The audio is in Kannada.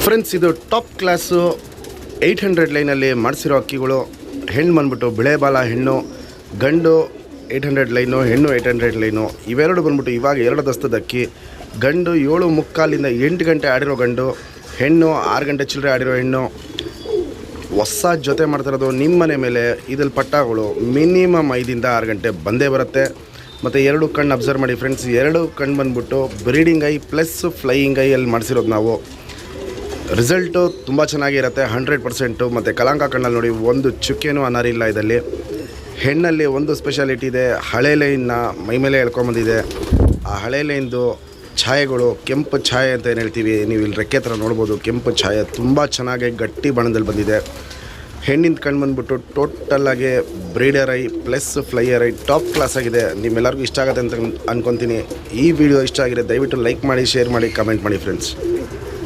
ಫ್ರೆಂಡ್ಸ್, ಇದು ಟಾಪ್ ಕ್ಲಾಸು 800 ಲೈನಲ್ಲಿ ಮಾಡಿಸಿರೋ ಅಕ್ಕಿಗಳು. ಹೆಣ್ಣು ಬಂದ್ಬಿಟ್ಟು ಬಿಳೆಬಾಲ ಹೆಣ್ಣು, ಗಂಡು 800 ಲೈನು, ಹೆಣ್ಣು 800 ಲೈನು. ಇವೆರಡು ಬಂದ್ಬಿಟ್ಟು ಇವಾಗ 2 ದಸ್ತದ ಅಕ್ಕಿ. ಗಂಡು 7:45 8 ಗಂಟೆ ಆಡಿರೋ ಗಂಡು, ಹೆಣ್ಣು 6 ಗಂಟೆ ಚಿಲ್ಲರೆ ಆಡಿರೋ ಹೆಣ್ಣು. ಹೊಸ ಜೊತೆ ಮಾಡ್ತಿರೋದು ನಿಮ್ಮ ಮನೆ ಮೇಲೆ. ಇದ್ರಲ್ಲಿ ಪಟ್ಟಗಳು ಮಿನಿಮಮ್ 5 ಇಂದ 6 ಗಂಟೆ ಬಂದೇ ಬರುತ್ತೆ. ಮತ್ತು 2 ಕಣ್ಣು ಅಬ್ಸರ್ವ್ ಮಾಡಿ ಫ್ರೆಂಡ್ಸ್. 2 ಕಣ್ಣು ಬಂದ್ಬಿಟ್ಟು ಬ್ರೀಡಿಂಗ್ ಐ ಪ್ಲಸ್ ಫ್ಲೈಯಿಂಗ್ ಐಯಲ್ಲಿ ಮಾಡಿಸಿರೋದು ನಾವು. ರಿಸಲ್ಟು ತುಂಬ ಚೆನ್ನಾಗಿರುತ್ತೆ, 100%. ಮತ್ತು ಕಲಾಂಕ ಕಣ್ಣಲ್ಲಿ ನೋಡಿ, ಒಂದು ಚುಕ್ಕೆನೂ ಅನಾರಿಲ್ಲ ಇದರಲ್ಲಿ. ಹೆಣ್ಣಲ್ಲಿ ಒಂದು ಸ್ಪೆಷಾಲಿಟಿ ಇದೆ, ಹಳೆ ಲೈನ್ನ ಮೈಮೇಲೆ ಎಳ್ಕೊಂಬಂದಿದೆ. ಆ ಹಳೆ ಲೈನ್ದು ಛಾಯೆಗಳು ಕೆಂಪು ಛಾಯೆ ಅಂತ ಏನು ಹೇಳ್ತೀವಿ, ನೀವು ಇಲ್ಲಿ ರೆಕ್ಕೆ ಹತ್ರ ನೋಡ್ಬೋದು. ಕೆಂಪು ಛಾಯೆ ತುಂಬ ಚೆನ್ನಾಗಿ ಗಟ್ಟಿ ಬಣ್ಣದಲ್ಲಿ ಬಂದಿದೆ. ಹೆಣ್ಣಿನ ಕಣ್ಣು ಬಂದ್ಬಿಟ್ಟು ಟೋಟಲಾಗಿ breeder eye plus flyer eye top class ಆಗಿದೆ. ನಿಮ್ಮೆಲ್ಲರಿಗೂ ಇಷ್ಟ ಆಗುತ್ತೆ ಅಂತ ಅಂದ್ಕೊತೀನಿ. ಈ ವಿಡಿಯೋ ಇಷ್ಟ ಆಗಿದೆ ದಯವಿಟ್ಟು ಲೈಕ್ ಮಾಡಿ, ಶೇರ್ ಮಾಡಿ, ಕಮೆಂಟ್ ಮಾಡಿ ಫ್ರೆಂಡ್ಸ್.